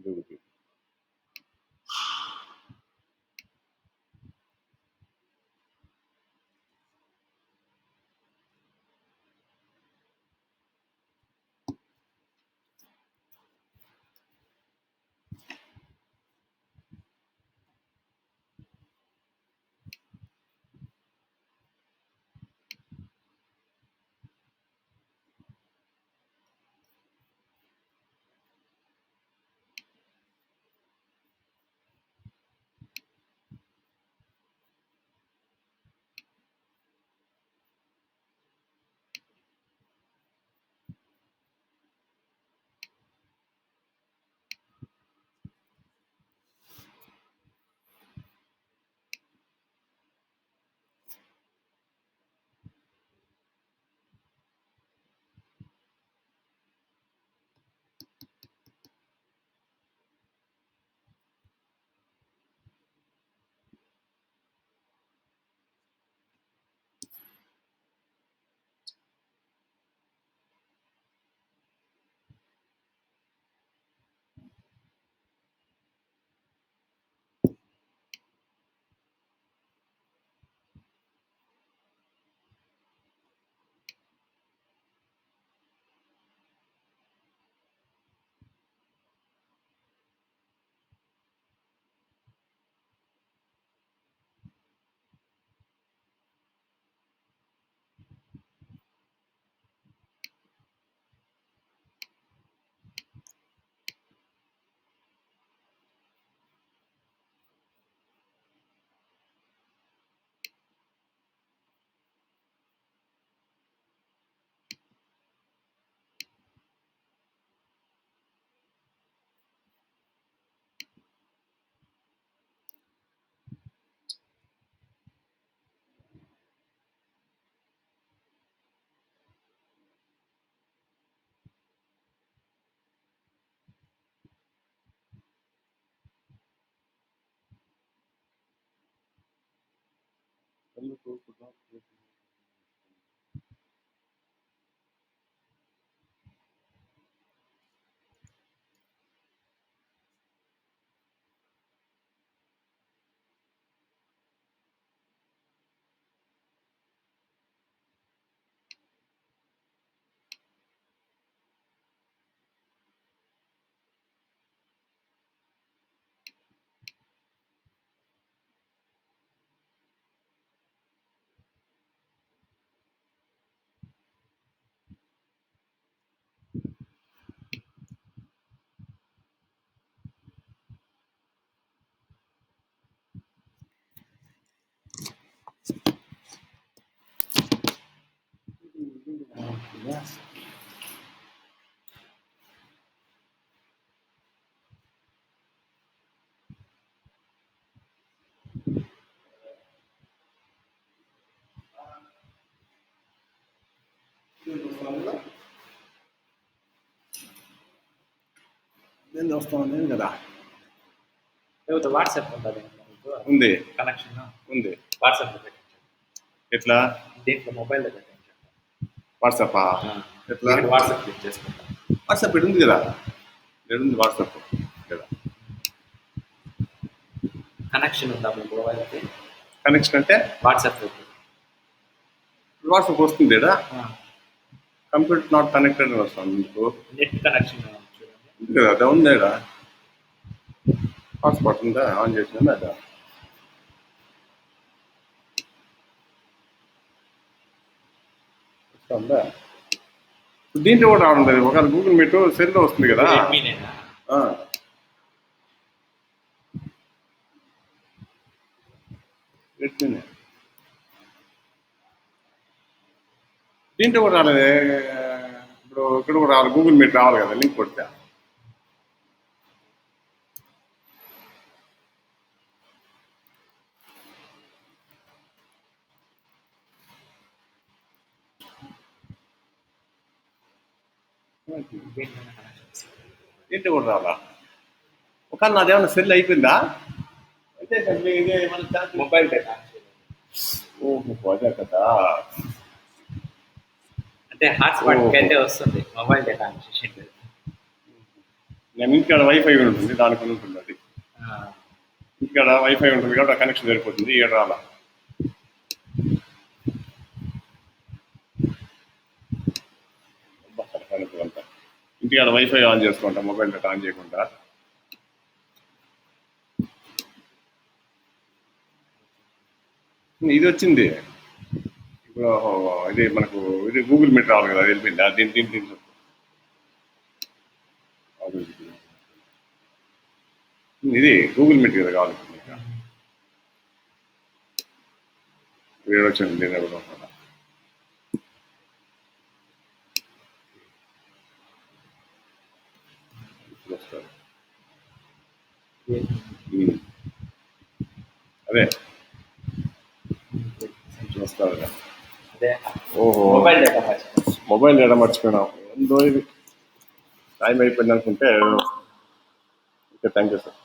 ఇదొకటి. నేను వస్తాను కదా లేకపోతే వాట్సాప్ ఉంటుంది ఉంది కనెక్షన్ ఉంది. వాట్సాప్ ఎట్లా? దీంట్లో మొబైల్లో పెట్టండి వాట్సాపా? ఎట్లా? వాట్సాప్ క్లిక్ చేసుకుంటాం. వాట్సాప్ ఇక్కడ ఉంది కదా, ఇక్కడ ఉంది వాట్సాప్ కదా. కనెక్షన్ ఉందా మీ మొబైల్కి? కనెక్షన్ అంటే వాట్సాప్ వాట్సాప్ వస్తుంది కదా, కంప్యూటర్ నాట్ కనెక్టెడ్ అని వస్తుంది మీకు. నెట్ కనెక్షన్ ఉంది కదా, అది ఉంది కదా, హాట్స్పాట్ ఉందా, ఆన్ చేసిందా అదా? వస్తుందా? దీంట్లో కూడా రావడం లేదు. ఒకవేళ గూగుల్ మీట్ సెల్లో వస్తుంది కదా. రెడ్మీనేనా? రెడ్మీనే. దీంట్లో కూడా రాలేదే. ఇప్పుడు ఇక్కడ కూడా రావాలి, గూగుల్ మీట్ రావాలి కదా, లింక్ కొడితే. దీంట్లో కూడా రావాలా? ఒకవేళ నాదేమన్నా సెల్ అయిపోయిందా అయితే ఇదే ఏమన్నా మొబైల్ డేటా ఓహో, అదే కదా. అంటే హాట్స్పాట్ అయితే వస్తుంది మొబైల్ డేటా నేను ఇంటికాడ వైఫై ఉంటుంది, దానికి ఉంటుంది అది. ఆ, ఇక్కడ వైఫై ఉంటుంది కాబట్టి ఆ కనెక్షన్ సరిపోతుంది, ఏడు రాలా. అంతా ఇంటికాడ వైఫై ఆన్ చేసుకుంటా, మొబైల్ డేటా ఆన్ చేయకుండా. ఇది వచ్చింది ఇప్పుడు. ఇది మనకు ఇది గూగుల్ మీట్ రావాలి కదా, అది వెళ్ళిపోయింది. దీని దీని దీని ఇది గూగుల్ మీట్ కదా కావాలి ఇప్పుడు మీకు. వేరే వచ్చింది దీని ఎవరు వస్తారు. అదే చూస్తారు కదా. అదే ఓహో, మొబైల్ డేటా మర్చిపోయాను. మొబైల్ డేటా మర్చిపోయినాం. ఎందో ఇది టైం అయిపోయింది అనుకుంటే. Okay, thank you sir.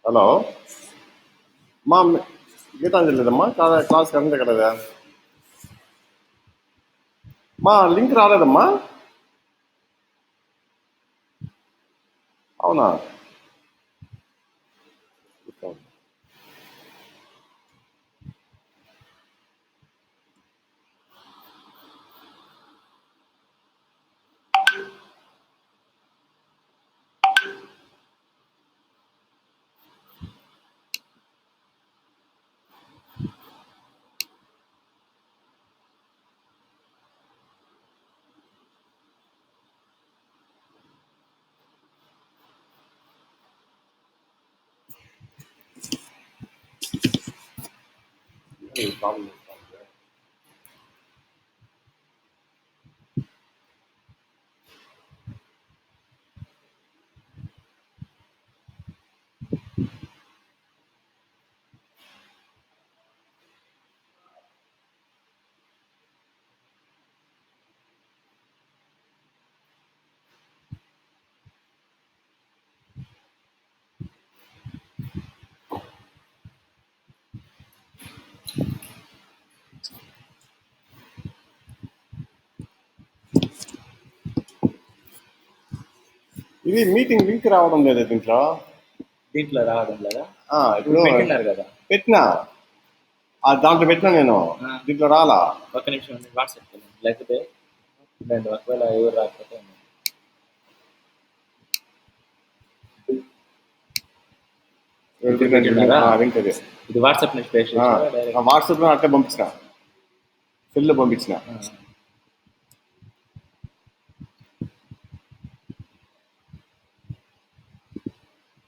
Hello మా గీతాంజలి లేదమ్మా క్లాస్ అంతే కదా మా లింక్ రాలేదమ్మా అవునా ప్రాబ్లం ఇది మీటింగ్ లింక్ రావడం లేదు దీంట్లో దీంట్లో రావడం లేదా? ఇప్పుడు పెట్టినారు కదా. పెట్టినా దాంట్లో పెట్టినా నేను దీంట్లో రాలా. ఒక్క నిమిషం వాట్సాప్ లేకపోతే ఒకవేళ ఎవరు రాకపోతే లింక్ అదే ఇది వాట్సాప్ నుంచి పేస్ట్ వాట్సాప్లో అట్లే పంపించిన సెల్లో పంపించిన.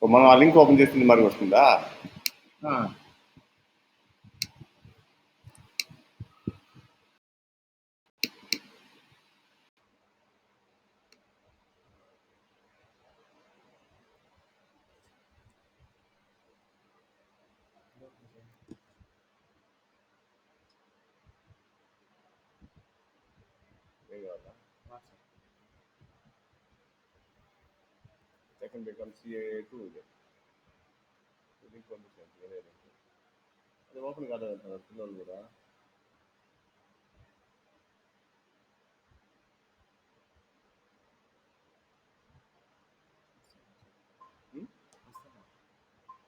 మనం ఆ లింక్ ఓపెన్ చేస్తుంది మరి వస్తుందా? సెకండ్ బికమ్ CA2 లింక్ పంపించాను వేరే లింక్ అది ఓపెన్ కాలేదంటారు పిల్లలు కూడా.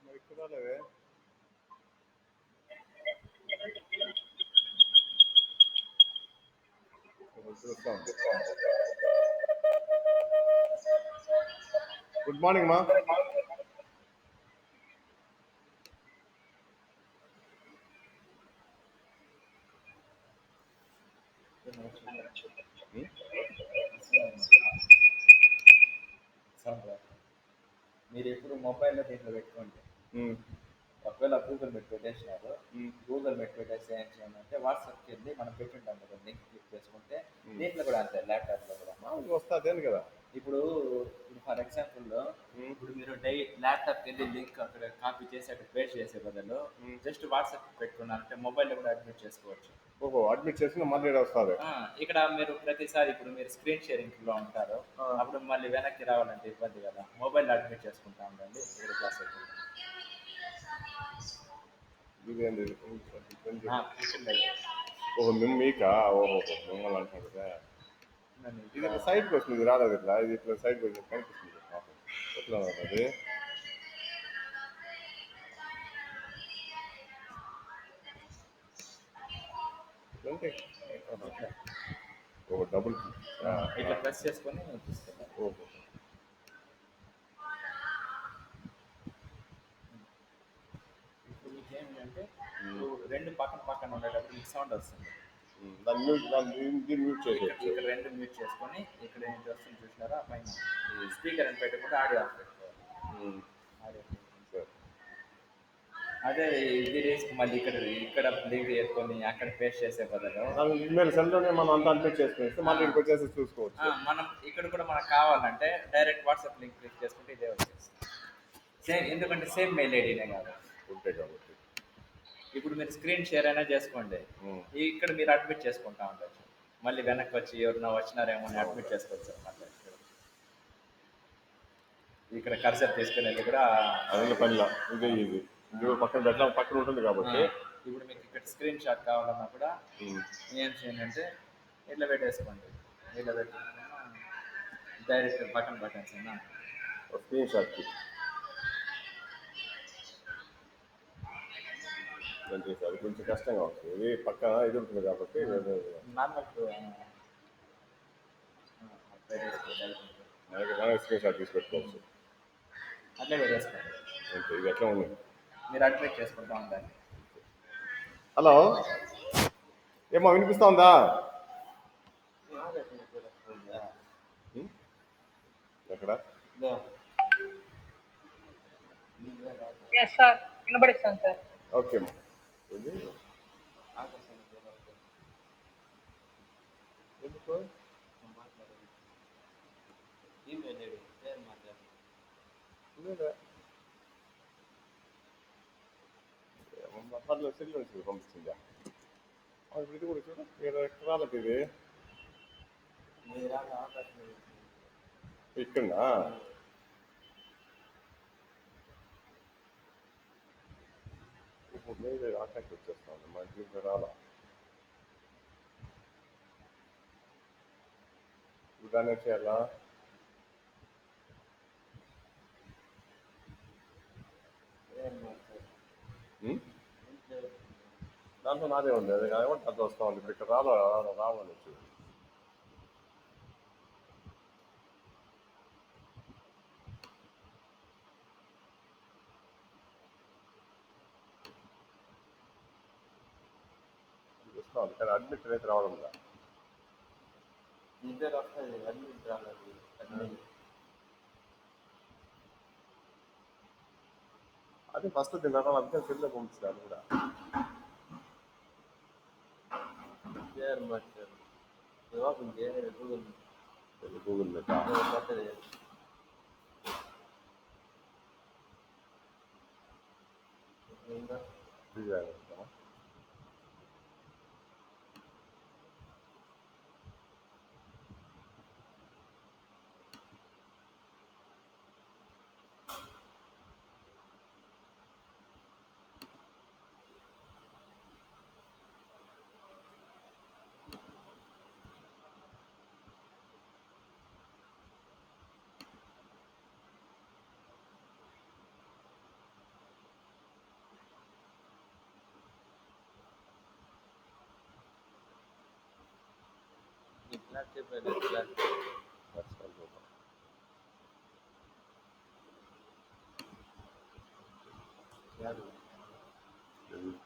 మరి ఇక్కడ రాలేదే. చూస్తాం. గుడ్ మార్నింగ్ మా. మీరు ఎప్పుడు మొబైల్లో దీంట్లో పెట్టుకోండి. ఒకవేళ గూగుల్ మెట్ పెట్టేసినారు, గూగుల్ మెట్ పెట్టేసి ఏం చేయాలంటే వాట్సాప్కి వెళ్ళి మనం పెట్టుంటాం కదా లింక్ క్లిక్ చేసుకుంటే దీంట్లో కూడా అంతే ల్యాప్టాప్లో కూడా వస్తుంది కదా. ఇప్పుడు ఫర్ ఎగ్జాంపుల్ ఇప్పుడు మీరు ల్యాప్టాప్కి వెళ్ళి లింక్ అక్కడ కాపీ చేసి అక్కడ పేస్ట్ చేసే బదులు జస్ట్ వాట్సాప్ పెట్టుకున్నారంటే మొబైల్లో కూడా అడ్మిట్ చేసుకోవచ్చు. ఓహో అడ్మిట్ చేసిన మళ్ళీ వస్తుంది. ఇక్కడ మీరు ప్రతిసారి ఇప్పుడు మీరు స్క్రీన్ షేరింగ్ లో ఉంటారు, అప్పుడు మళ్ళీ వెనక్కి రావాలంటే ఇబ్బంది కదా. మొబైల్ అడ్మిట్ చేసుకుంటా ఉండండి. క్లాస్ ఓహో మీకా ఓహో మిమ్మల్ని అంటున్నాడు కదా. ఇది ఇట్లా సైడ్కి వస్తుంది రాలేదు. ఇట్లా ఇది ఇట్లా సైడ్కి వచ్చి కనిపిస్తుంది ఎట్లా అది. ఓహో డబుల్ ఇట్లా ప్రెస్ చేసుకొని తీసుకెళ్ళాలి. ఓహో ఇప్పుడు మీకు ఏమిటంటే రెండు పక్కన పక్కన ఉండేటప్పుడు మీకు సౌండ్ వస్తుంది. దాన్ని మ్యూట్ చేసేయచ్చు. ఇక్కడ రెండు మ్యూట్ చేసుకొని ఇక్కడ ఏంటి వస్తుంది చూసినారా పైన స్పీకర్ అని పెట్టుకుంటే ఆడియో ఆఫ్ పెట్టుకోవాలి. ఆడియో అదే ఇది రేస్కి మళ్ళీ ఇక్కడ లింక్ చేసుకొని అక్కడ పేస్ట్ చేసే బదులు ఈమెయిల్ సెల్లోనే మనం అంతా అడ్మిట్ చేసుకుని మళ్ళీ ఇంటికి వచ్చేసి చూసుకోవచ్చు. మనం ఇక్కడ కూడా మనకు కావాలంటే డైరెక్ట్ వాట్సాప్ లింక్ క్లిక్ చేసుకుంటే ఇదే వచ్చేస్తుంది. సేమ్ ఎందుకంటే సేమ్ మెయిల్ ఐడినే ఉంటాయి కాబట్టి ఇప్పుడు మీరు స్క్రీన్ షేర్ అయినా చేసుకోండి. ఇక్కడ మీరు అడ్మిట్ చేసుకుంటా ఉండొచ్చు. మళ్ళీ వెనక్కి వచ్చి ఎవరైనా వచ్చినారేమో అని అడ్మిట్ చేసుకోవచ్చు అన్నమాట. ఇక్కడ కర్సర్ తీసుకుని వెళ్ళి కూడా అదే పనిలా ఇదే ఇది ఇది పక్కన పెట్టా పక్కన ఉంటుంది కాబట్టి ఇప్పుడు మీకు ఇక్కడ స్క్రీన్ షాట్ కావాలన్నా కూడా ఏం చేయండి అంటే ఇట్లా పెట్టేసుకోండి. ఇట్లా పెట్టి డైరెక్ట్ బటన్స్ అయినా స్క్రీన్ షాట్కి అది కొంచెం కష్టంగా ఉంటుంది. ఇది పక్కన ఇది ఉంటుంది కాబట్టి నార్మల్ స్క్రీన్ షాట్ తీసి పెట్టుకోవచ్చు. అట్లే పెట్టేసుకోండి. ఓకే, ఇది ఎట్లా ఉంది మీరు అడ్మిట్ చేసుకుంటా ఉండాలి. హలో, ఏమో వినిపిస్తా ఉందా? ఎక్కడ సార్ వినబడిస్తాను సార్. ఓకే అమ్మా. ఇది ఎందుకు సెల్ పంపిస్తుందా? ఇప్పుడు ఇది కూడా చూడు, ఇక్కడ రాలేదు ఇది ఇక్కడ ఇప్పుడు ఆకాశం వచ్చేస్తా ఉంది, మా ఇంట్లో రాలా. దాన్ని చేయాలా? దాంట్లో నాదే ఉంది, అది కాబట్టి అది వస్తా ఉంది. ఇప్పుడు ఇక్కడ రావాలి చూడు. వస్తా ఉంది కానీ అడ్మిట్ అయితే రావడం లేదు. అది ఫస్ట్ తిన్నాను, అందుకని సెల్లో పంపిస్తాను కూడా. గూగుల్ మీట్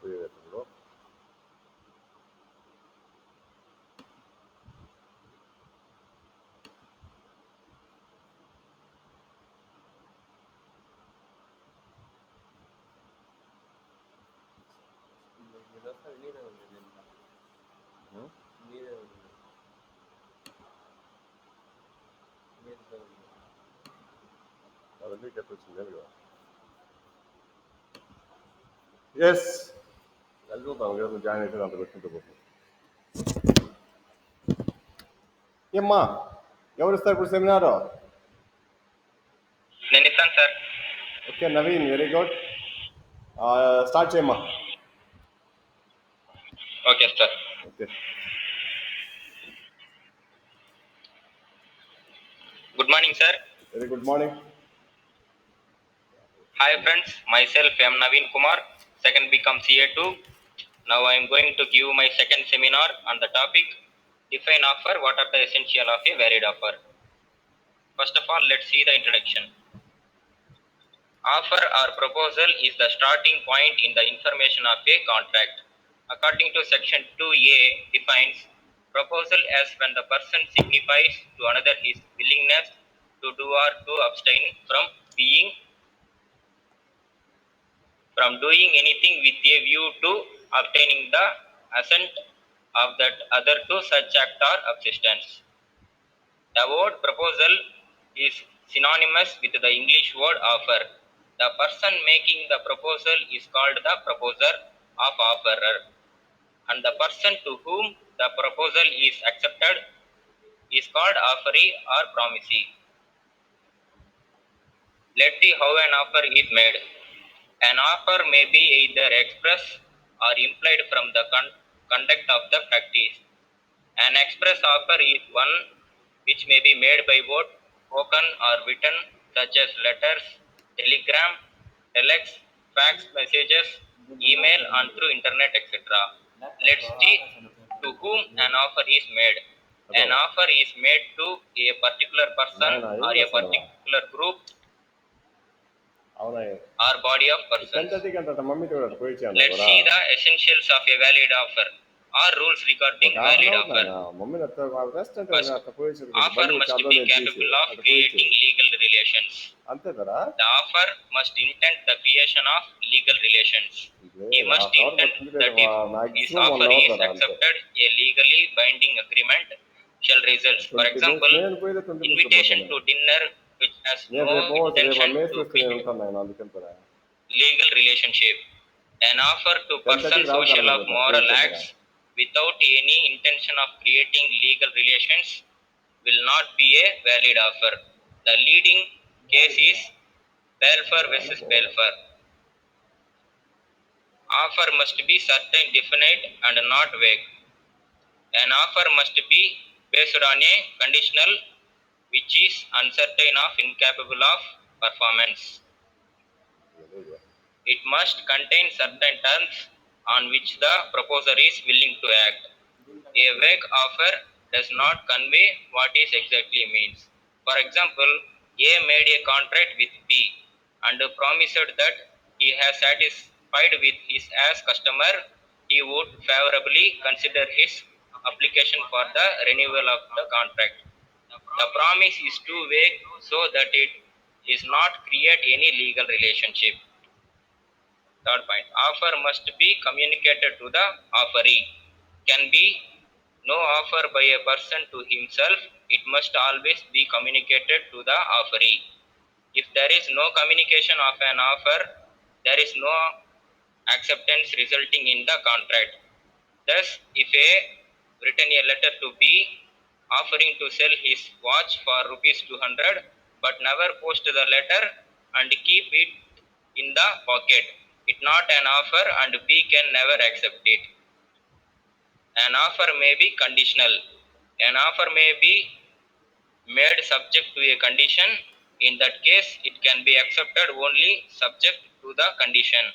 పోయేటప్పుడు అవన్నీ చెప్పొచ్చింది కదా. ఎస్ వెళ్ళిపోతాం కదా, జాయిన్ అయితే అంత పెట్టుకుంటూ పోతాం. ఏమ్మా ఎవరు ఇస్తారు ఇప్పుడు సెమినార్? నేను ఇస్తాను sir. Okay Naveen, very good. Start చేయమ్మా. Okay sir. Okay, good morning sir. Very good morning. Hi friends, myself M. Naveen Kumar, second BCom CA2. Now I am going to give my second seminar on the topic define offer, what are the essential of a varied offer. First of all, let's see the introduction. Offer or proposal is the starting point in the information of a contract. According to section 2A defines proposal as when the person signifies to another his willingness to do or to abstain from doing anything with a view to obtaining the assent of that other to such act or subsistence. The word proposal is synonymous with the English word offer. The person making the proposal is called the proposer of offerer, and the person to whom the proposal is accepted is called offeree or promisee. Let's see how an offer is made. An offer may be either express or implied from the conduct of the practice. An express offer is one which may be made by both spoken or written, such as letters, telegram, telex, fax messages, email, and through internet, etc. Let's see to whom an offer is made. An offer is made to a particular person or a particular group అవునా or body of persons. 10:30 గంట mummy కూడా పోయిచ్చాను Let's see the essentials of a valid offer or rules regarding valid offer. Mummy rest అంటే First, అట్లా పోయించారు offer must be capable of creating legal relations. అంతే కదా The offer must intend the creation of legal relations. He must intend that if his offer is accepted, a legally binding agreement shall result. For example, invitation to dinner which has no intention to be legal relationship. An offer to person social of moral acts without any intention of creating legal relations will not be a valid offer. The leading case is Balfour versus Balfour. Offer must be certain, definite, and not vague. An offer must be based on a conditional which is uncertain of incapable of performance. It must contain certain terms on which the proposer is willing to act. A vague offer does not convey what it exactly means. For example, A made a contract with B and promised that he has satisfied with his as customer, he would favorably consider his application for the renewal of the contract. The promise is too vague so that it is not create any legal relationship. Third point, offer must be communicated to the offeree. Can be no offer by a person to himself, it must always be communicated to the offeree. If there is no communication of an offer, there is no acceptance resulting in the contract. Thus, if A written a letter to B offering to sell his watch for rupees 200 but never post the letter and keep it in the pocket, it not an offer and B can never accept it. An offer may be conditional. An offer may be made subject to a condition. In that case, it can be accepted only subject to the condition.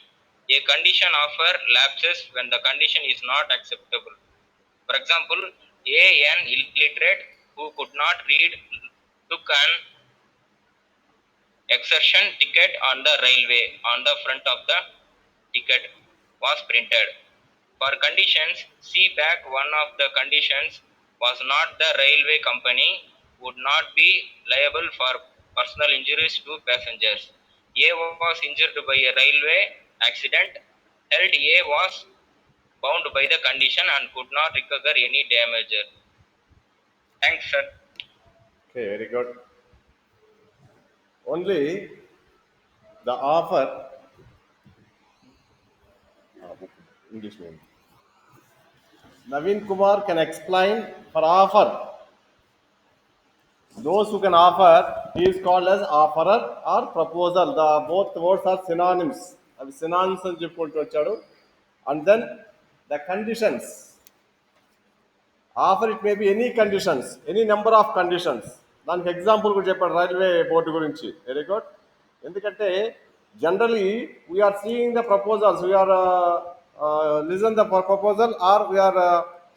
A condition offer lapses when the condition is not acceptable. For example, an illiterate who could not read took an excursion ticket on the railway. On the front of the ticket was printed. For conditions, see back one of the conditions was not the railway company would not be liable for personal injuries to passengers. A was injured by a railway accident, held A was bound by the condition and could not recover any damage. Thanks, sir. Okay, very good. Only the offer, English name. Naveen Kumar can explain for offer. Those who can offer, he is called as offerer or proposal. The both words are synonyms. అవి synonyms అని చెప్పుకుంటూ వచ్చాడు. And then the conditions. Offer it may be any conditions, any number of conditions. దానికి example కూడా చెప్పాడు railway board గురించి. Very good. ఎందుకంటే generally we are seeing the proposals, we are listen the proposal or we are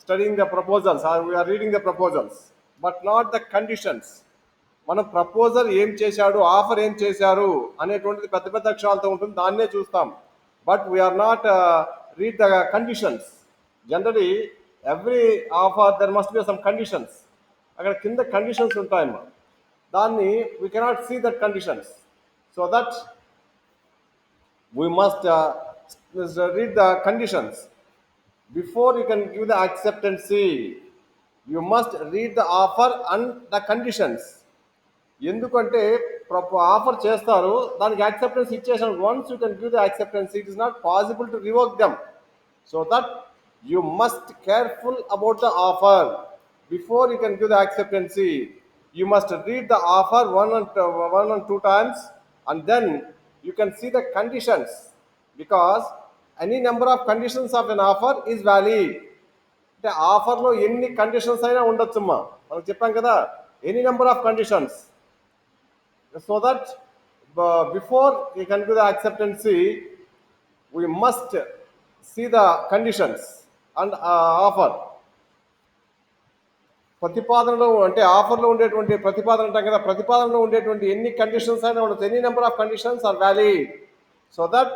studying the proposals or we are reading the proposals but not the conditions. మనం proposal ఏం చేశాడు, offer ఏం చేశారు అనేటువంటిది పెద్ద పెద్ద అక్షరాలతో ఉంటుంది, దాన్నే చూస్తాం. But we are not read the conditions. Generally every offer there must be some conditions. అక్కడ కింద కండిషన్స్ ఉంటాయమ్మా, దాన్ని we cannot see that conditions. So that we must read the conditions before you can give the acceptancy. You must read the offer and the conditions. ఎందుకంటే offer చేస్తారు, దానికి acceptance ఇచ్చేసాను. Once you can give the acceptance, it is not possible to revoke them. So that you must careful about the offer before you can give the acceptancy. You must read the offer one and two times and then you can see the conditions, because any number of conditions of an offer is valid. అంటే ఆఫర్లో ఎన్ని conditions అయినా ఉండొచ్చమ్మా, మనం చెప్పాం కదా, any number of conditions. So that before you can give the acceptancy we must see the conditions and offer. ప్రతిపాదనలో అంటే ఆఫర్లో ఉండేటువంటి ప్రతిపాదన అంటాం కదా, ప్రతిపాదనలో ఉండేటువంటి ఎన్ని కండిషన్స్ అయినా ఉండొచ్చు, any number of conditions are valid. So that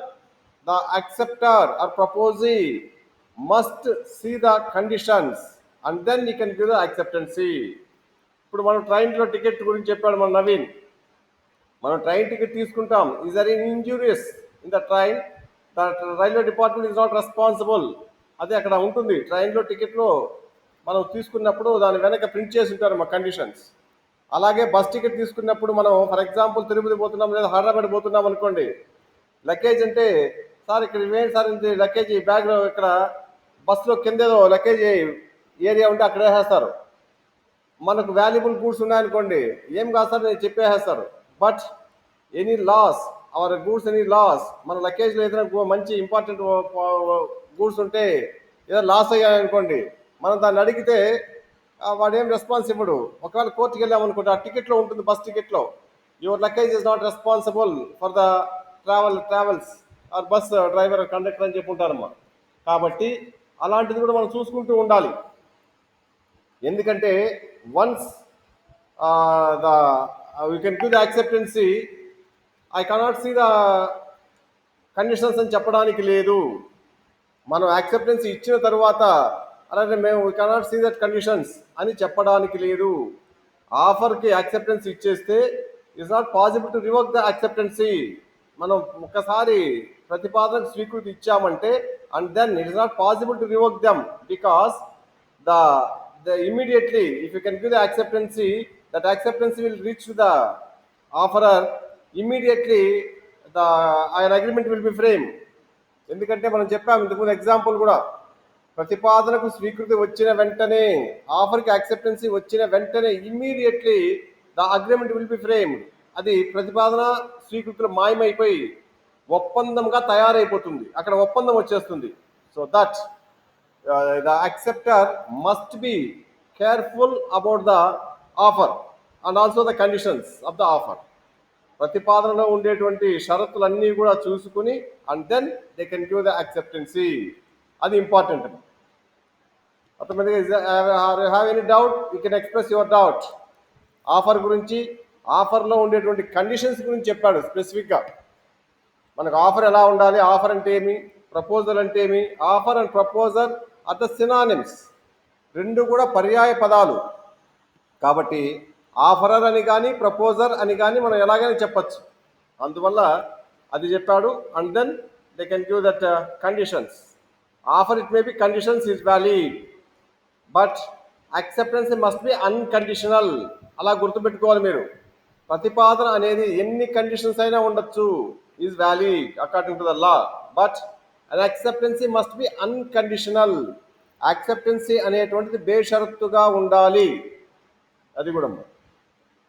the acceptor or proposee must see the conditions and then you can give the acceptance. ఇప్పుడు మనం ట్రైన్లో టికెట్ గురించి చెప్పాడు మన నవీన్. మనం ట్రైన్ టికెట్ తీసుకుంటాం, is or injurious in the train, the railway department is not responsible. అదే అక్కడ ఉంటుంది ట్రైన్లో టికెట్లో మనం తీసుకున్నప్పుడు దాని వెనక ప్రింట్ చేసి ఉంటారు మా కండిషన్స్. అలాగే బస్ టికెట్ తీసుకున్నప్పుడు మనం ఫర్ ఎగ్జాంపుల్ తిరుపతి పోతున్నాం లేదా హైదరాబాద్ పోతున్నాం అనుకోండి, లగేజ్ అంటే సార్ ఇక్కడ ఇవేంటి సార్ ఇది లగేజ్ బ్యాగ్లో ఇక్కడ బస్సులో కిందేదో లగేజ్ ఏరియా ఉంటే అక్కడ వేసేస్తారు. మనకు వాల్యుబుల్ గూడ్స్ ఉన్నాయనుకోండి, ఏం కాదు సార్ నేను చెప్పేసేస్తారు. But any loss our goods, any loss, మన లగేజ్లో ఏదైనా మంచి ఇంపార్టెంట్ గూడ్స్ ఉంటే ఏదో లాస్ అయ్యాయనుకోండి, మనం దాన్ని అడిగితే వాడు ఏం రెస్పాన్స్ ఇవ్వడు. ఒకవేళ కోర్టుకి వెళ్ళామనుకుంటే ఆ టికెట్లో ఉంటుంది, బస్ టికెట్లో your luggage is not responsible for the travels or bus driver conductor అని చెప్పి ఉంటారమ్మా. కాబట్టి అలాంటిది కూడా మనం చూసుకుంటూ ఉండాలి. ఎందుకంటే once you can give the acceptance, I cannot see the conditions అని చెప్పడానికి లేదు. మనం యాక్సెప్టెన్సీ ఇచ్చిన తర్వాత అలాగే మేము we cannot see that conditions అని చెప్పడానికి లేదు. ఆఫర్కి యాక్సెప్టెన్సీ ఇచ్చేస్తే it's not possible to revoke the acceptance. మనం ఒకసారి ప్రతిపాదనకు స్వీకృతి ఇచ్చామంటే and then it is not possible to revoke them, because the immediately if you can give the acceptancy, that acceptancy will reach to the offerer, immediately an agreement will be framed. ఎందుకంటే మనం చెప్పాము ఇంతకుముందు example కూడా, ప్రతిపాదనకు స్వీకృతి వచ్చిన వెంటనే, ఆఫర్కి acceptancy వచ్చిన వెంటనే immediately the agreement will be framed. అది ప్రతిపాదన స్వీకృతులు మాయమైపోయి ఒప్పందంగా తయారైపోతుంది, అక్కడ ఒప్పందం వచ్చేస్తుంది. So that the acceptor must be careful about the offer and also the conditions of the offer. ప్రతిపాదనలో ఉండేటువంటి షరతులన్నీ కూడా చూసుకుని and then they can give the acceptancy. అది ఇంపార్టెంట్. అతను have any doubt you can express your doubt. Offer గురించి, ఆఫర్లో ఉండేటువంటి కండిషన్స్ గురించి చెప్పాడు స్పెసిఫిక్గా. మనకు ఆఫర్ ఎలా ఉండాలి, ఆఫర్ అంటే ఏమి, ప్రపోజల్ అంటే ఏమి. Offer and proposal are the synonyms, రెండు కూడా పర్యాయ పదాలు. కాబట్టి ఆఫరర్ అని కానీ ప్రపోజర్ అని కానీ మనం ఎలాగైనా చెప్పచ్చు. అందువల్ల అది చెప్పాడు. And then they can give that conditions. Offer it may be conditions is valid, but acceptance must be unconditional. అలా గుర్తుపెట్టుకోవాలి మీరు. ప్రతిపాదన అనేది ఎన్ని కండిషన్స్ అయినా ఉండొచ్చు, is valid according to the law, but an acceptancy must be unconditional. Acceptancy అనేటువంటిది బేషరతుగా ఉండాలి. అది కూడా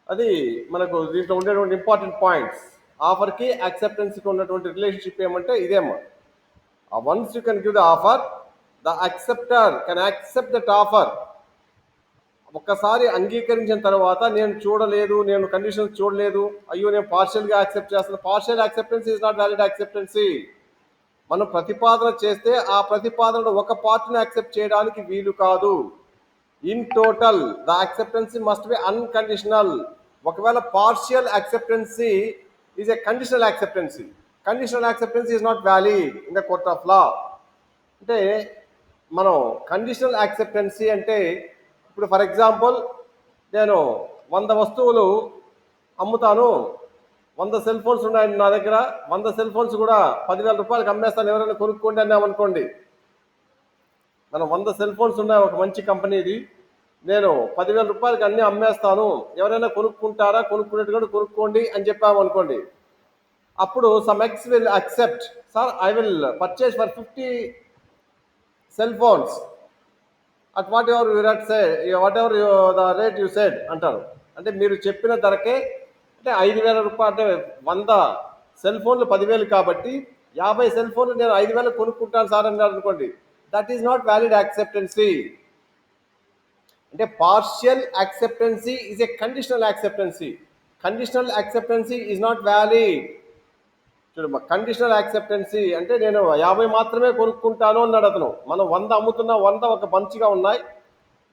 అది మనకు దీంట్లో ఉండేటువంటి ఇంపార్టెంట్ పాయింట్స్. ఆఫర్కి యాక్సెప్టెన్సీకి ఉన్నటువంటి రిలేషన్షిప్ ఏమంటే ఇదేమ్మా. Once you can give the offer, the acceptor can accept that offer. ఒక్కసారి అంగీకరించిన తర్వాత నేను చూడలేదు, నేను కండిషన్స్ చూడలేదు, అయ్యో నేను పార్షియల్గా యాక్సెప్ట్ చేస్తాను, partial acceptancy is not valid acceptancy. మనం ప్రతిపాదన చేస్తే ఆ ప్రతిపాదనలో ఒక పార్ట్ని యాక్సెప్ట్ చేయడానికి వీలు కాదు. In total the acceptance must be unconditional. ఒకవేళ partial acceptance is a conditional acceptance. Conditional acceptance is not valid in the court of law. అంటే మనం కండిషనల్ యాక్సెప్టెన్సీ అంటే ఇప్పుడు ఫర్ ఎగ్జాంపుల్ నేను 100 వస్తువులు అమ్ముతాను, 100 సెల్ ఫోన్స్ ఉన్నాయి నా దగ్గర, 100 సెల్ ఫోన్స్ కూడా 10,000 రూపాయలకి అమ్మేస్తాను, ఎవరైనా కొనుక్కోండి అన్నామనుకోండి. మనం 100 సెల్ ఫోన్స్ ఉన్నాయి ఒక మంచి కంపెనీది, నేను 10,000 రూపాయలకి అన్నీ అమ్మేస్తాను, ఎవరైనా కొనుక్కుంటారా, కొనుక్కునేట్టుగా కొనుక్కోండి అని చెప్పాము అనుకోండి. అప్పుడు some X will accept, sir I will purchase for 50 cell phones at what ever the rate you said అంటారు. అంటే మీరు చెప్పిన ధరకే, అంటే 5,000 రూపాయలు, అంటే 100 సెల్ ఫోన్లు 10,000 కాబట్టి 50 సెల్ ఫోన్లు నేను 5,000 కొనుక్కుంటాను సార్ అన్నారు అనుకోండి, that is not valid acceptance. అంటే partial acceptance is a conditional acceptance. Conditional acceptance is not valid. చూడు, కండిషనల్ యాక్సెప్టెన్సీ అంటే నేను 50 మాత్రమే కొనుక్కుంటాను అన్నాడు అతను. మనం 100 అమ్ముతున్నా, 100 ఒక మంచిగా ఉన్నాయి,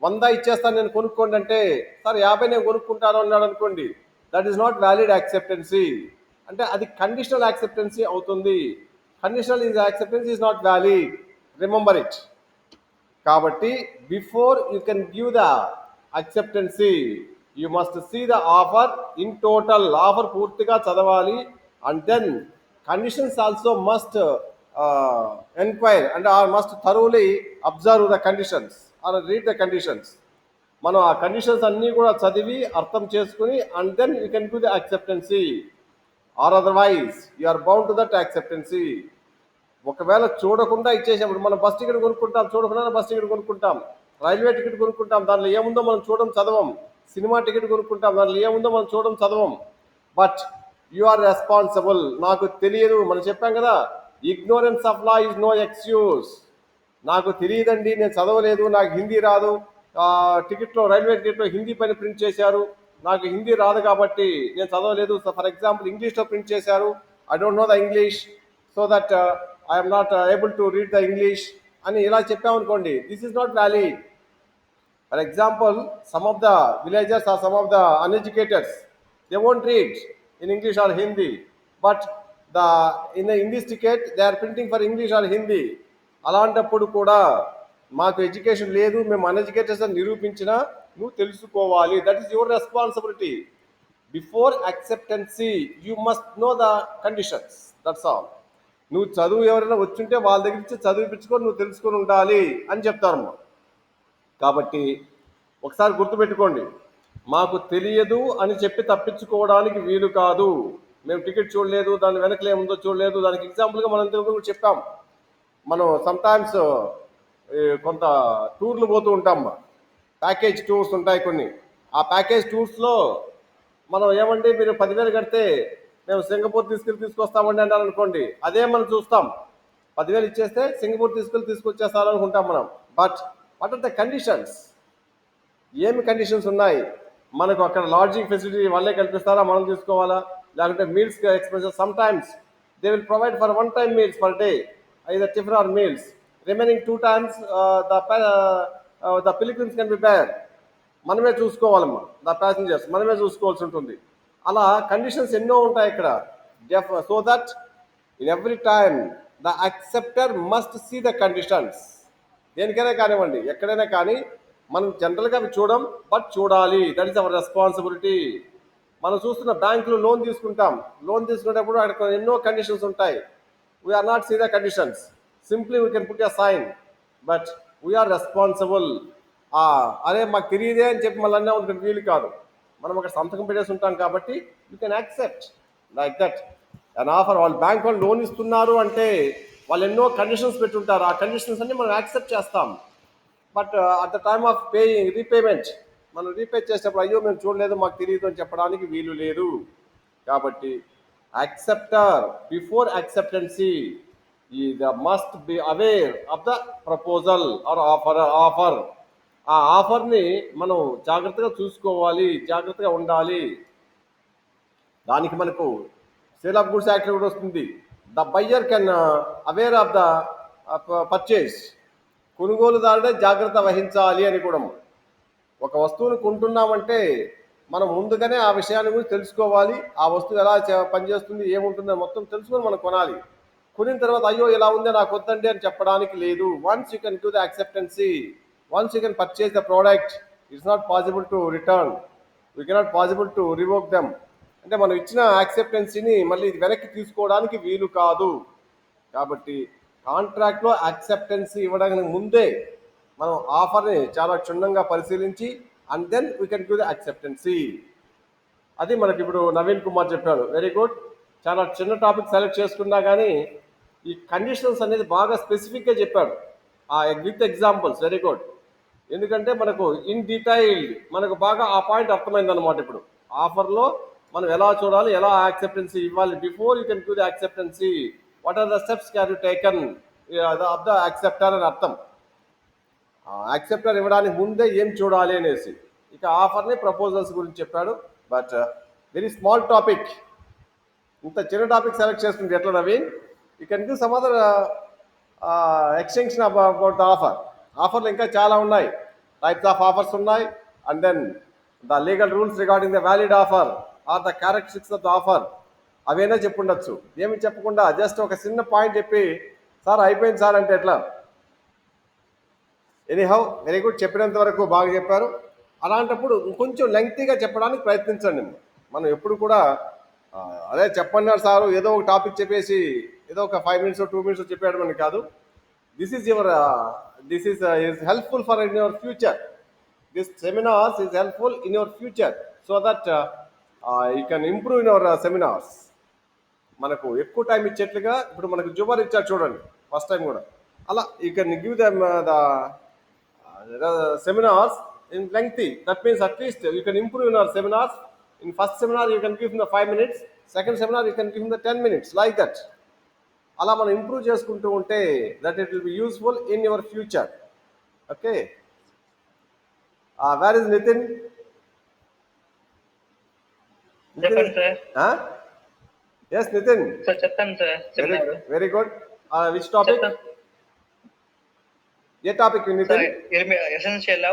100 ఇచ్చేస్తాను నేను కొనుక్కోండి అంటే, సార్ 50 నేను కొనుక్కుంటాను అన్నాడు అనుకోండి, that is not valid acceptance. అంటే అది కండిషనల్ యాక్సెప్టెన్సీ అవుతుంది. Conditional acceptance is not valid, remember it. కాబట్టి before you can give the acceptancy you must see the offer in total. Offer పూర్తిగా చదవాలి. And then conditions also must enquire and or must thoroughly observe the conditions or read the conditions. మనం ఆ conditions అన్నీ కూడా చదివి అర్థం చేసుకుని and then you can give the acceptancy, are otherwise you are bound to that acceptancy. ఒకవేళ చూడకుండా ఇచ్చేసినప్పుడు, మనం బస్ టికెట్ కొనుక్కుంటాం, చూడకుండా బస్ టికెట్ కొనుక్కుంటాం, రైల్వే టికెట్ కొనుక్కుంటాం, దాంట్లో ఏముందో మనం చూడడం చదవం, సినిమా టికెట్ కొనుక్కుంటాం, దాంట్లో ఏముందో మనం చూడడం చదవం. But you are responsible. నాకు తెలియదు, మనం చెప్పాం కదా, ignorance of law is no excuse. నాకు తెలియదండి, నేను చదవలేదు, నాకు హిందీ రాదు, టికెట్లో రైల్వే టికెట్లో హిందీ పైన ప్రింట్ చేశారు, నాకు హిందీ రాదు కాబట్టి నేను చదవలేదు. ఫర్ ఎగ్జాంపుల్ ఇంగ్లీష్లో ప్రింట్ చేశారు, I don't know the English, so that I'm not able to read the English అని ఇలా చెప్పామనుకోండి, this is not valid. For example some of the villagers or some of the uneducateds, they won't read in English or Hindi, but in the English ticket they are printing for English or Hindi. అలాంటప్పుడు కూడా మాకు education లేదు, మేము అన్ఎడ్యుకేటెడ్స్ అని నిరూపించినా నువ్వు తెలుసుకోవాలి. That is your responsibility. Before acceptancy you must know the conditions, that's all. నువ్వు చదువు ఎవరైనా వచ్చుంటే వాళ్ళ దగ్గర నుంచి చదివిపించుకొని నువ్వు తెలుసుకొని ఉండాలి అని చెప్తారమ్మా. కాబట్టి ఒకసారి గుర్తుపెట్టుకోండి, మాకు తెలియదు అని చెప్పి తప్పించుకోవడానికి వీలు కాదు. మేము టికెట్ చూడలేదు, దాని వెనకలు ఏముందో చూడలేదు. దానికి ఎగ్జాంపుల్గా మనం ఇంతకు కూడా చెప్పాం, మనం సమ్టైమ్స్ కొంత టూర్లు పోతూ ఉంటాం, ప్యాకేజ్ టూర్స్ ఉంటాయి కొన్ని. ఆ ప్యాకేజ్ టూర్స్లో మనం ఏమండి మీరు 10,000 కడితే మేము సింగపూర్ తీసుకొస్తామండి అన్నారు అనుకోండి, అదే మనం చూస్తాం. 10,000 ఇచ్చేస్తే సింగపూర్ తీసుకొచ్చేస్తారనుకుంటాం మనం. But what are the conditions? ఏమి కండిషన్స్ ఉన్నాయి? మనకు అక్కడ లాడ్జింగ్ ఫెసిలిటీ వాళ్ళే కల్పిస్తారా, మనం తీసుకోవాలా? లేకుంటే meals expenses, some times they will provide for 1 time meals per day, either tiffin or meals. Remaining 2 times the pilgrims can be bare. మనమే చూసుకోవాలమ్మా, the passengers మనమే చూసుకోవాల్సి ఉంటుంది. అలా కండిషన్స్ ఎన్నో ఉంటాయి ఇక్కడ. So that in every time the acceptor must see the conditions. దేనికైనా కానివ్వండి, ఎక్కడైనా కానీ మనం జనరల్గా అవి చూడం, బట్ చూడాలి. That is our responsibility. మనం చూస్తున్న బ్యాంకులో లోన్ తీసుకుంటాం, లోన్ తీసుకునేటప్పుడు అక్కడ ఎన్నో కండిషన్స్ ఉంటాయి. We are not see the conditions. Simply we can put a sign, but we are responsible. అరే మాకు తెలియదే అని చెప్పి మళ్ళీ అన్నీ వీలు కాదు. మనం అక్కడ సంతకం పెట్టేసి ఉంటాం కాబట్టి you can accept like that an offer. వాళ్ళు బ్యాంక్ వాళ్ళు లోన్ ఇస్తున్నారు అంటే వాళ్ళు ఎన్నో కండిషన్స్ పెట్టుంటారు. ఆ కండిషన్స్ అన్ని మనం యాక్సెప్ట్ చేస్తాం. But at the time of repayment మనం రీపే చేసేటప్పుడు అయ్యో మేము చూడలేదు, మాకు తెలియదు అని చెప్పడానికి వీలు లేదు. కాబట్టి acceptor before acceptancy must be aware of the proposal or offer. ఆ ఆఫర్ని మనం జాగ్రత్తగా చూసుకోవాలి, జాగ్రత్తగా ఉండాలి. దానికి మనకు సేల్ ఆఫ్ గుడ్స్ యాక్ట్ కూడా వస్తుంది. The buyer can aware of the purchase. కొనుగోలుదారుడే జాగ్రత్త వహించాలి అని కూడా. ఒక వస్తువుని కొంటున్నామంటే మనం ముందుగానే ఆ విషయాన్ని గురించి తెలుసుకోవాలి. ఆ వస్తువు ఎలా పనిచేస్తుంది, ఏముంటుందో మొత్తం తెలుసుకొని మనం కొనాలి. కొనిన తర్వాత అయ్యో ఇలా ఉందే నాకు వద్దండి అని చెప్పడానికి లేదు. Once you can give the acceptancy, once you can purchase the product, it's not possible to return, we cannot possible to revoke them. అంటే మనం ఇచ్చిన యాక్సెప్టెన్సీని మళ్ళీ వెనక్కి తీసుకోవడానికి వీలు కాదు. కాబట్టి కాంట్రాక్ట్లో యాక్సెప్టెన్సీ ఇవ్వడానికి ముందే మనం ఆఫర్ని చాలా క్షుణ్ణంగా పరిశీలించి and then we can give the acceptancy. అది మనకి ఇప్పుడు నవీన్ కుమార్ చెప్పాడు. Very good. చాలా చిన్న టాపిక్ సెలెక్ట్ చేసుకున్నా కానీ ఈ కండిషన్స్ అనేది బాగా స్పెసిఫిక్గా చెప్పాడు విత్ ఎగ్జాంపుల్స్. Very good. ఎందుకంటే మనకు ఇన్ డీటెయిల్డ్ మనకు బాగా ఆ పాయింట్ అర్థమైందన్నమాట. ఇప్పుడు ఆఫర్లో మనం ఎలా చూడాలి, ఎలా యాక్సెప్టెన్సీ ఇవ్వాలి. Before you can give the acceptancy, what are the steps can you taken of the acceptor అని అర్థం. యాక్సెప్టర్ ఇవ్వడానికి ముందే ఏం చూడాలి అనేసి. ఇక ఆఫర్ని ప్రపోజల్స్ గురించి చెప్పాడు. బట్ వెరీ స్మాల్ టాపిక్, ఇంత చిన్న టాపిక్ సెలెక్ట్ చేసుకుంటే ఎట్లా Naveen? You can give some other extension about the offer. ఆఫర్లు ఇంకా చాలా ఉన్నాయి, టైప్స్ ఆఫ్ ఆఫర్స్ ఉన్నాయి. And then the legal rules regarding the valid offer or the characteristics of the offer అవేనా చెప్పుండొచ్చు. ఏమి చెప్పకుండా జస్ట్ ఒక చిన్న పాయింట్ చెప్పి సార్ అయిపోయింది సార్ అంటే ఎట్లా? ఎనీహౌ వెరీ గుడ్, చెప్పినంత వరకు బాగా చెప్పారు. అలాంటప్పుడు కొంచెం లెంగ్తీగా చెప్పడానికి ప్రయత్నించండి. మనం ఎప్పుడు కూడా అదే చెప్పన్నారు సారు ఏదో ఒక టాపిక్ చెప్పేసి ఏదో ఒక 5 minutes 2 minutes చెప్పాడు అని కాదు. This is your is helpful for in your future. This seminars is helpful in your future so that you can improve in your seminars. మనకు ఎక్కువ టైం ఇచ్చేట్లుగా ఇప్పుడు మనకు జుబర్ ఇచ్చారు చూడండి ఫస్ట్ టైం కూడా, అలా you can give them the seminars in lengthy. That means at least you can improve in our seminars. In first seminar you can give in the 5 minutes, second seminar you can give in the 10 minutes, like that. అలా మనం improve చేసుకుంటూ ఉంటే that it will be useful in your future. Okay, where is Nitin? చెప్పండి sir. Yes Nitin, sir చెప్తాను sir. Very చెప్తున్నారు very good. Which topic? చెప్తాను ఏ topic sir. Nitin? Essential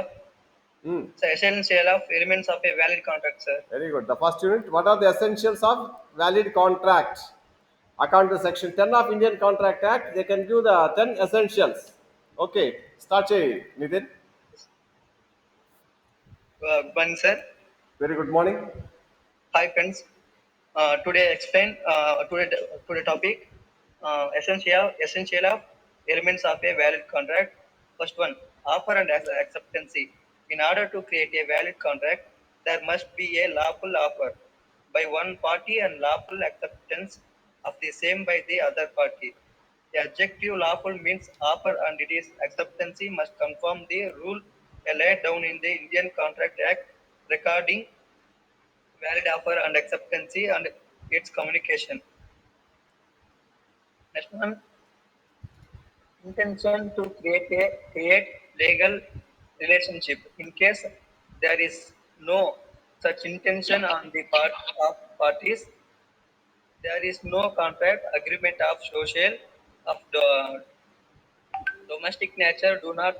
of elements of a valid contract sir. Very good. The first unit, what are the essentials of valid contract? According to section 10 of Indian Contract Act, they can give the 10 essentials. Okay, start Chay, Nitin. Good morning sir. Very good morning. Hi friends. Today explain today topic essential of elements of a valid contract. First one, offer and acceptancy. In order to create a valid contract, there must be a lawful offer by one party and lawful acceptance of the same by the other party. The adjective lawful means offer and it is acceptancy must conform the rule laid down in the Indian Contract Act regarding valid offer and acceptancy and its communication. Next one, intention to create legal relationship. In case there is no such intention on the part of parties, there is no contract, agreement of social, of the domestic nature do not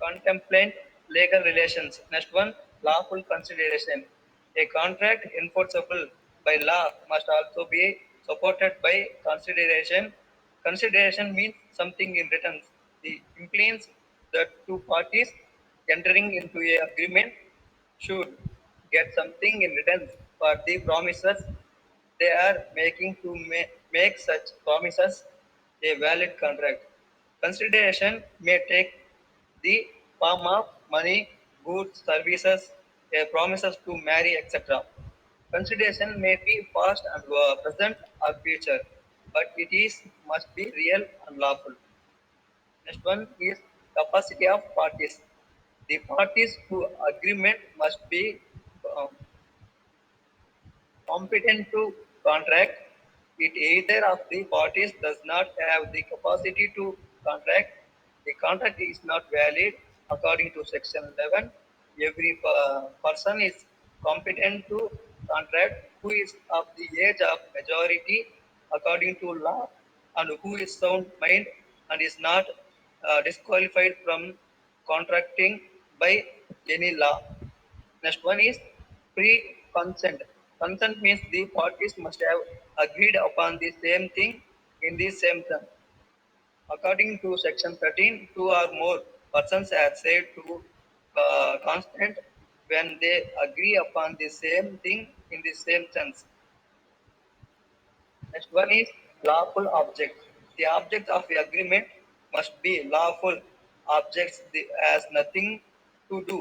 contemplate legal relations. Next one, lawful consideration. A contract enforceable by law must also be supported by consideration. Consideration means something in return. The implies that two parties entering into a agreement should get something in return for the promises they are making to make such promises a valid contract. Consideration may take the form of money, goods, services, promises to marry, etc. Consideration may be past and present or future, but it is must be real and lawful. Next one is capacity of parties. The parties to agreement must be uh, competent to contract. If either of the parties does not have the capacity to contract, the contract is not valid. According to section 11, every person is competent to contract who is of the age of majority according to law and who is sound mind and is not disqualified from contracting by any law. Next one is pre-consent. Consent means the parties must have agreed upon the same thing in the same term. According to section 13, two or more persons are said to consent when they agree upon the same thing in the same sense. Next one is lawful object. The object of the agreement must be lawful. Objects has nothing to do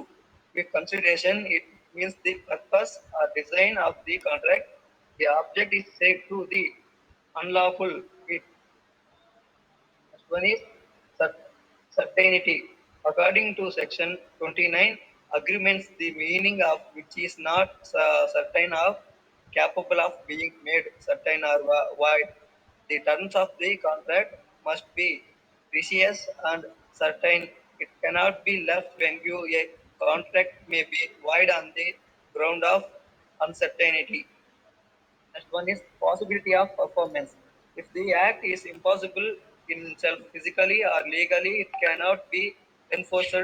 with consideration. It means the purpose or design of the contract. The object is said to the unlawful. It Next one is certainty. According to section 29, agreements the meaning of which is not certain or capable of being made certain or void. The terms of the contract must be precise and certain. It cannot be left when you a contract may be void on the ground of uncertainty. Next one is possibility of performance. If the act is impossible in itself, physically or legally, it cannot be enforced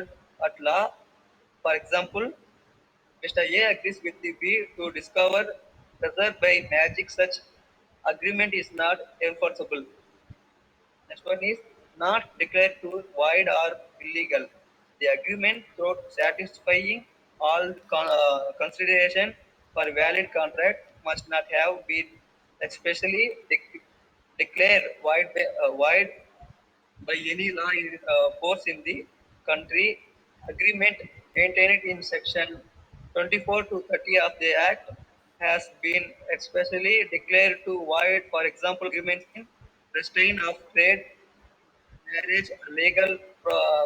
at law. For example, Mr. A agrees with the B to discover treasure by magic. Such agreement is not enforceable. Next one is not declared to void or illegal. The agreement, through satisfying all consideration for valid contract, must not have been especially declared void by any law in force in the country. Agreement maintained in section 24 to 30 of the Act has been expressly declared to void. For example, agreements in restraint of trade, marriage, legal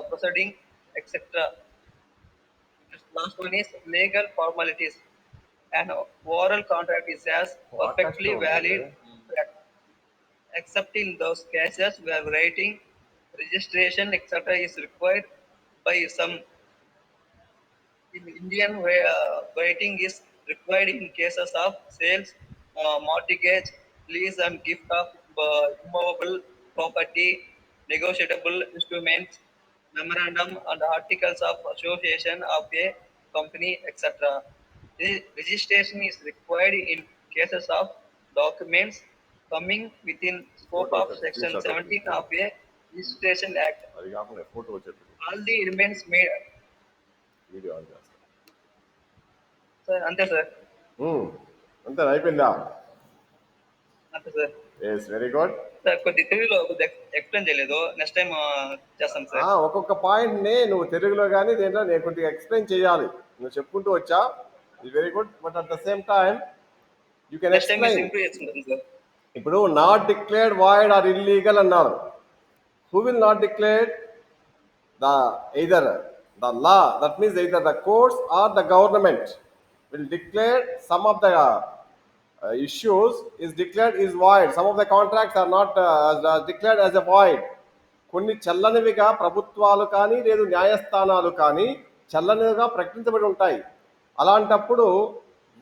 proceeding, etc. Last one is legal formalities. An oral contract is as perfectly valid except in those cases where writing, registration, etc. is required by some. In Indian writing is required in cases of sales, mortgage, lease and gift of immovable property, negotiable instruments, memorandum and articles of association of a company, etc. The registration is required in cases of documents coming within scope Photo of ఒకటి section screenshot 17 ఒకటి of a registration act. అది కాకుండా photo వచ్చేది All the remains made. Video on చేస్తాను. Sir, అంతే sir. అంతే అయిపోయిందా? అంతే sir. Yes, very good. Sir కొద్ది తెలుగులో కొద్ది ఎక్స్ప్లెయిన్ చేయలేదు, నెక్స్ట్ టైం చేస్తాం సార్. ఒక్కొక్క పాయింట్ని నువ్వు తెలుగులో కానీ దేంట్లో నేను కొద్దిగా ఎక్స్ప్లెయిన్ చేయాలి. నువ్వు చెప్పుకుంటూ వచ్చా, ఇది very good. But at the same time you can next time explain. Improve చేసుకుంటాం సార్. ఇప్పుడు not declared void or illegal అన్నారు. Who will not declare? the either the law, that means either the courts or the government will declare some of the issues is declared is void. Some of the contracts are not declared as a void. కొన్ని చల్లనివిగా ప్రభుత్వాలు కానీ లేదు న్యాయస్థానాలు కానీ చల్లనివిగా ప్రకటించబడి ఉంటాయి. అలాంటప్పుడు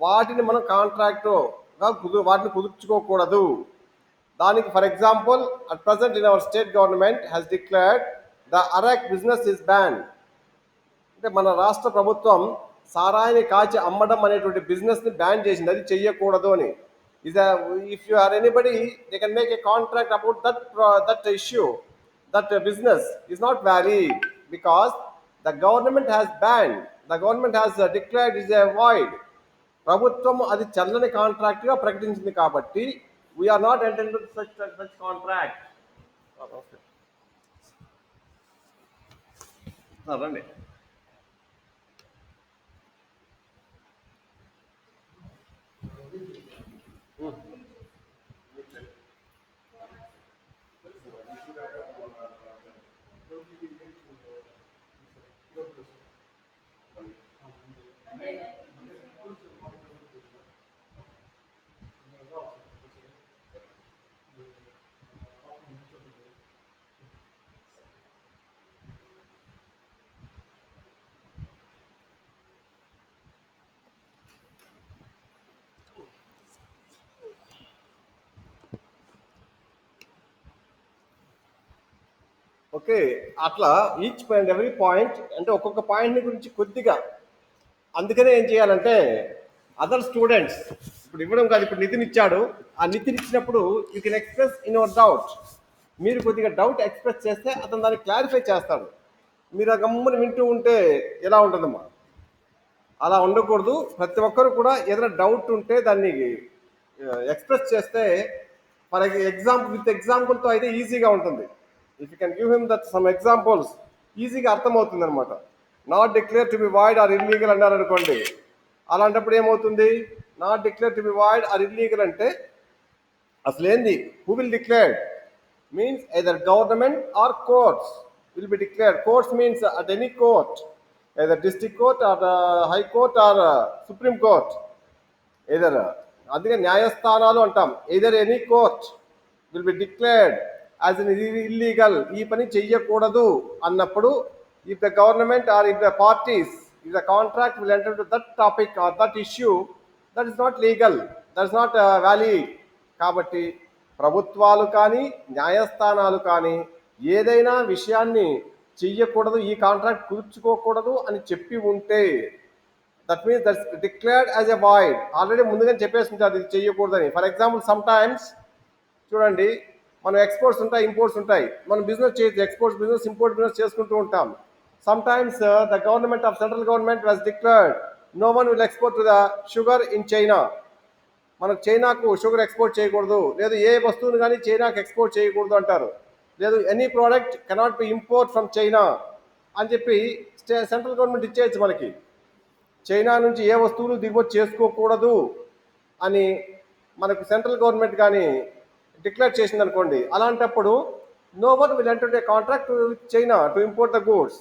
వాటిని మనం కాంట్రాక్టుగా వాటిని కుదుర్చుకోకూడదు. దానికి for example at present in our state government has declared the arrack business is ban. అంటే మన రాష్ట్ర ప్రభుత్వం సారాయిని కాచి అమ్మడం అనేటువంటి బిజినెస్ని బ్యాన్ చేసింది, అది చెయ్యకూడదు అని. Is if you are anybody they can make a contract about that issue, that business is not valid because the government has ban, the government has declared is a void. ప్రభుత్వం అది చల్లని కాంట్రాక్ట్గా ప్రకటించింది కాబట్టి we are not entering to such contract. రండి. Okay, అట్లా each and every point, అంటే ఒక్కొక్క పాయింట్ గురించి కొద్దిగా. అందుకనే ఏం చేయాలంటే అదర్ స్టూడెంట్స్ ఇప్పుడు ఇవ్వడం కాదు, ఇప్పుడు నితిన్ ఇచ్చాడు, ఆ నితిన్ ఇచ్చినప్పుడు you can express in your doubt. మీరు కొద్దిగా డౌట్ ఎక్స్ప్రెస్ చేస్తే అతను దాన్ని క్లారిఫై చేస్తాడు. మీరు ఆ గమ్ముని వింటూ ఉంటే ఎలా ఉంటుందమ్మా? అలా ఉండకూడదు. ప్రతి ఒక్కరు కూడా ఏదైనా డౌట్ ఉంటే దాన్ని ఎక్స్ప్రెస్ చేస్తే ఫర్ ఎగ్జాంపుల్ విత్ ఎగ్జాంపుల్తో అయితే ఈజీగా ఉంటుంది. If you can give him that some examples ఈజీగా అర్థమవుతుంది అనమాట. Not declare to be void or illegal అన్నారు అనుకోండి, అలాంటప్పుడు ఏమవుతుంది? Not declare to be void or illegal అంటే అసలు ఏంది? Who will declare means either government or courts will be declared. Courts means at any court. either district court or high court or supreme court, either అందుకే న్యాయస్థానాలు అంటాం. either any court will be declared as an illegal, ఈ పని చెయ్యకూడదు అన్నప్పుడు, if the government or if the parties, if the contract will enter into that topic or that issue, that is not legal, that is not valid. కాబట్టి ప్రభుత్వాలు కానీ న్యాయస్థానాలు కానీ ఏదైనా విషయాన్ని చెయ్యకూడదు, ఈ కాంట్రాక్ట్ కుదుర్చుకోకూడదు అని చెప్పి ఉంటే, that means that's declared as a void. Already ముందుగానే చెప్పేసి ఉంటారు ఇది చెయ్యకూడదని. ఫర్ ఎగ్జాంపుల్ సమ్ టైమ్స్ చూడండి, మనం ఎక్స్పోర్ట్స్ ఉంటాయి, ఇంపోర్ట్స్ ఉంటాయి. మనం బిజినెస్ చేయొచ్చు, ఎక్స్పోర్ట్స్ బిజినెస్, ఇంపోర్ట్ బిజినెస్ చేసుకుంటూ ఉంటాం. Some times the government of central government was declared no one will export to the sugar in China. మనకు చైనాకు షుగర్ ఎక్స్పోర్ట్ చేయకూడదు, లేదు ఏ వస్తువుని కానీ చైనాకు ఎక్స్పోర్ట్ చేయకూడదు అంటారు. లేదు any product cannot be import from China అని చెప్పి సెంట్రల్ గవర్నమెంట్ ఇచ్చేయచ్చు మనకి. చైనా నుంచి ఏ వస్తువులు దిగుమతి చేసుకోకూడదు అని మనకు సెంట్రల్ గవర్నమెంట్ కానీ డిక్లేర్ చేసింది అనుకోండి, అలాంటప్పుడు no one will enter a contract with China to import the goods.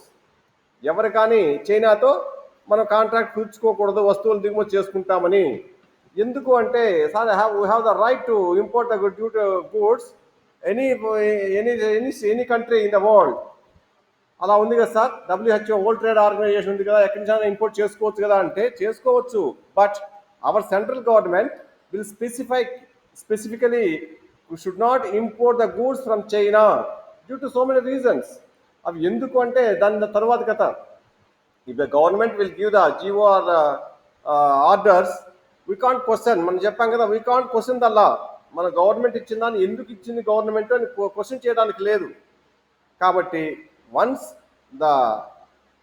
ఎవరు కానీ చైనాతో మనం కాంట్రాక్ట్ కుదుర్చుకోకూడదు వస్తువులు దిగుమతి చేసుకుంటామని. ఎందుకు అంటే, sir we have the right to import the goods any country in the world. అలా ఉంది కదా sir, WHO world trade organisation ఉంది కదా, ఎక్కడి నుంచి ఇంపోర్ట్ చేసుకోవచ్చు కదా అంటే చేసుకోవచ్చు. But our central government will specifically should not import the goods from China due to so many reasons. అవి ఎందుకు అంటే దాని తర్వాత కథ. If the government will give the GO or orders, we can't question. మనం చెప్పాం కదా, we can't question the law. మన గవర్నమెంట్ ఇచ్చిన దాన్ని ఎందుకు ఇచ్చింది గవర్నమెంట్ అని క్వశ్చన్ చేయడానికి లేదు. కాబట్టి once the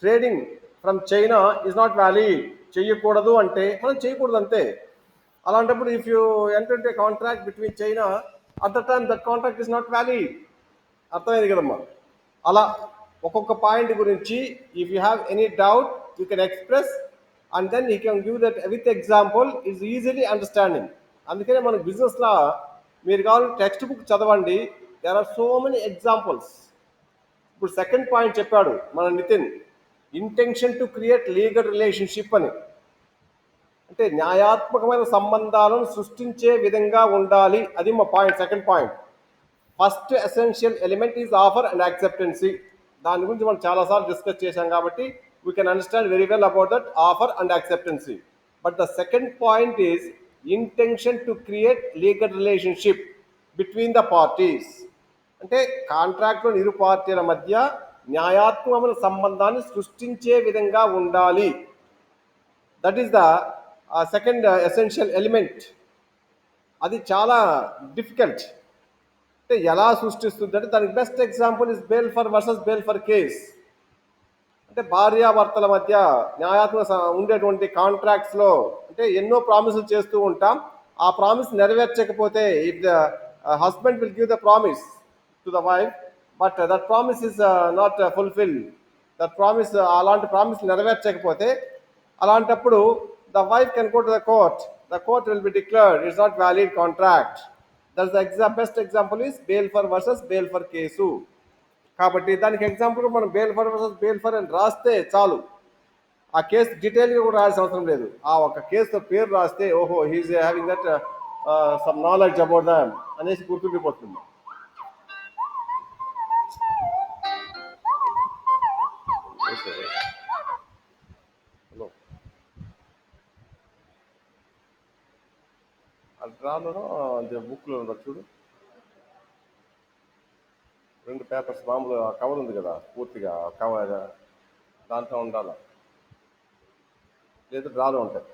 trading from China is not valid, చెయ్యకూడదు అంటే మనం చేయకూడదు అంతే. అలాంటప్పుడు if you enter a contract between China, at the time that contract is not valid. అర్థమైంది కదమ్మా? అలా ఒక్కొక్క పాయింట్ గురించి if you have any doubt you can express and then you can give that with example is easily understanding. అందుకనే మన బిజినెస్లో మీరు కావాలి టెక్స్ట్ బుక్ చదవండి, there are so many examples. ఇప్పుడు సెకండ్ పాయింట్ చెప్పాడు మన నితిన్, intention to create legal relationship అని. అంటే న్యాయాత్మకమైన సంబంధాలను సృష్టించే విధంగా ఉండాలి, అది మా point, second point. First essential element is offer and acceptancy. దాని గురించి మనం చాలాసార్లు డిస్కస్ చేశాం కాబట్టి we can understand very well about that offer and acceptancy. But the second point is intention to create legal relationship between the parties. అంటే కాంట్రాక్ట్లో ఇరు పార్టీల మధ్య న్యాయాత్మకమైన సంబంధాన్ని సృష్టించే విధంగా ఉండాలి. That is the second essential element. అది చాలా డిఫికల్ట్. అంటే ఎలా సృష్టిస్తుంది అంటే దానికి best example is Balfour versus Balfour case. అంటే భార్యాభర్తల మధ్య న్యాయాత్మక ఉండేటువంటి కాంట్రాక్ట్స్లో అంటే ఎన్నో ప్రామిసులు చేస్తూ ఉంటాం. ఆ ప్రామిస్ నెరవేర్చకపోతే if the husband will give the promise to the wife but that promise is not fulfil, that promise అలాంటి ప్రామిస్ నెరవేర్చకపోతే అలాంటప్పుడు the wife can go to the court. The court will be declared it's not valid contract. That's the best example is Balfour versus Balfour case. కాబట్టి దానికి example మనం బేల్ఫర్ versus బేల్ఫర్ అని రాస్తే చాలు. ఆ కేసు డీటెయిల్గా కూడా రాయాల్సిన అవసరం లేదు. ఆ ఒక కేసు పేరు రాస్తే ఓహో he is having that some knowledge about them అనేసి గుర్తుండిపోతుంది. హలో, అల్ట్రాలో బుక్లో ఉండదు చూడు, 2 పేపర్స్ మామూలు కవర్ ఉంది కదా, పూర్తిగా కవర్ దాంట్లో ఉండాలి, లేదా డ్రాలో ఉంటాయి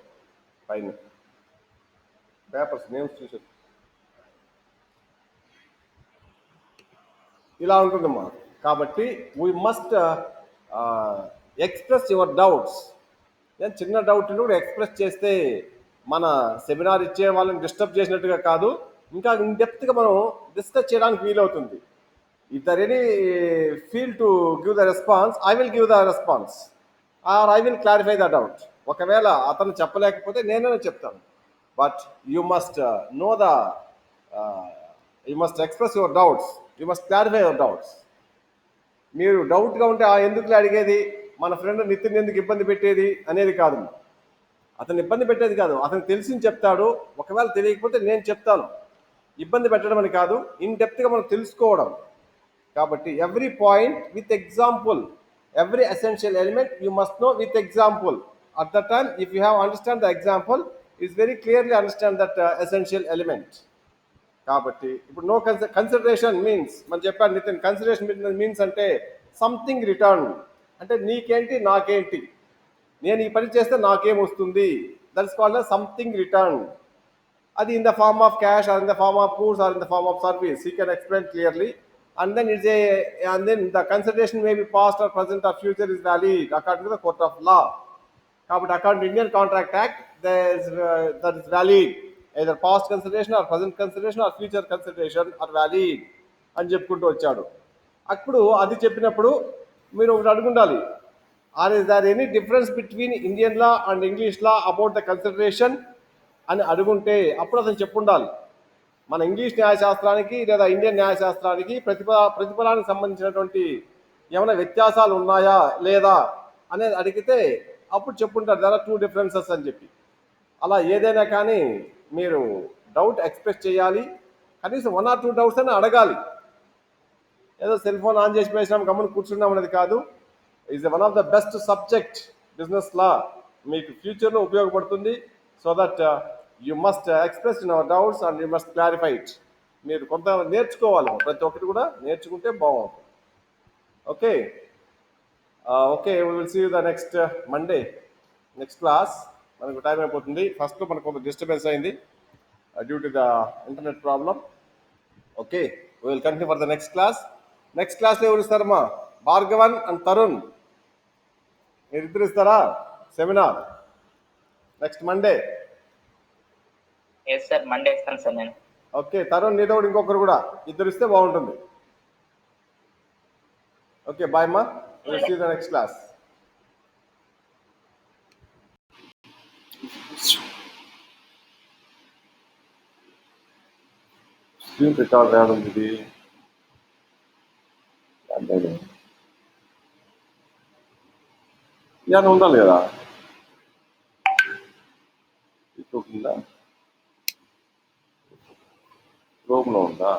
పైన పేపర్స్ నేమ్స్ చూసి ఇలా ఉంటుందమ్మా. కాబట్టి we must express your doubts. నేను చిన్న డౌట్ కూడా ఎక్స్ప్రెస్ చేస్తే మన సెమినార్ ఇచ్చే వాళ్ళని డిస్టర్బ్ చేసినట్టుగా కాదు, ఇంకా ఇన్డెప్త్గా మనం డిస్కస్ చేయడానికి వీలవుతుంది. If there any feel to give the response, I will give the response or I will clarify the doubt. ఒకవేళ అతను చెప్పలేకపోతే నేనే చెప్తాను. But you must know the you must express your doubts, you must clarify your doubts. మీరు డౌట్గా ఉంటే ఎందుకు అడిగేది మన ఫ్రెండ్ నితిన్ ఎందుకు ఇబ్బంది పెట్టేది అనేది కాదు. అతను ఇబ్బంది పెట్టేది కాదు, అతనికి తెలిసింది చెప్తాడు. ఒకవేళ తెలియకపోతే నేను చెప్తాను. ఇబ్బంది పెట్టడం అని కాదు, ఇన్ డెప్త్గా మనం తెలుసుకోవడం. కాబట్టి every point with example, every essential element you must know with example. At that time, if you have understand the example, it's very clearly understand that essential element. కాబట్టి ఇప్పుడు నో కన్సిడరేషన్ మీన్స్ మనం చెప్పాను Nitin, consideration means అంటే something return, అంటే నీకేంటి నాకేంటి, నేను ఈ పని చేస్తే నాకేం వస్తుంది, దట్స్ కాల్డ్ సంథింగ్ రిటర్న్. అది in the form of cash or in the form of goods or in the form of service, he can explain clearly. And then the consideration may be past or present or future is valid according to the court of law. కాబట్టి according to Indian Contract Act, that is valid, either past consideration or present consideration or future consideration are valid అని చెప్పుకుంటూ వచ్చాడు. అప్పుడు అది చెప్పినప్పుడు మీరు ఒకటి అడుగుండాలి, or is there any difference between Indian law and English law about the consideration అని అడుగుంటే అప్పుడు అతను చెప్పుండాలి. మన ఇంగ్లీష్ న్యాయశాస్త్రానికి లేదా ఇండియన్ న్యాయశాస్త్రానికి ప్రతిఫలానికి సంబంధించినటువంటి ఏమైనా వ్యత్యాసాలు ఉన్నాయా లేదా అనేది అడిగితే అప్పుడు చెప్పుంటారు దర్ ఆర్ 2 differences అని చెప్పి. అలా ఏదైనా కానీ మీరు డౌట్ ఎక్స్ప్రెస్ చేయాలి, కనీసం 1 or 2 డౌట్స్ అని అడగాలి. ఏదో సెల్ ఫోన్ ఆన్ చేసి వేసినాం గమ్మున కూర్చున్నాం అనేది కాదు. Is one of the best subject business law, మీకు ఫ్యూచర్లో ఉపయోగపడుతుంది. So that you must express in our doubts and you must clarify it. మీరు కొంత నేర్చుకోవాలి, ప్రతి ఒక్కటి కూడా నేర్చుకుంటే బాగుంటుంది. Okay okay, we will see you the next Monday, next class. మనకు టైం అయిపోతుంది. ఫస్ట్లో మనకు కొంత డిస్టర్బెన్స్ అయింది due to the internet problem. Okay, we will continue for the next class. Next క్లాస్లో ఎవరు ఇస్తారమ్మా? భార్గవన్ అండ్ తరుణ్, మీరిద్దరు ఇస్తారా seminar next Monday? Yes sir, Monday ఇస్తాను సార్ నేను. ఓకే, తరుణ్ నీతో కూడా ఇంకొకరు కూడా ఇద్దరు ఇస్తే బాగుంటుంది. ఓకే, బాయ్ మా, will see you the next class. Screen record రావడం ఇది ఇలా ఉండాలి కదా, ఉందా క్రోమ్లో ఉందా?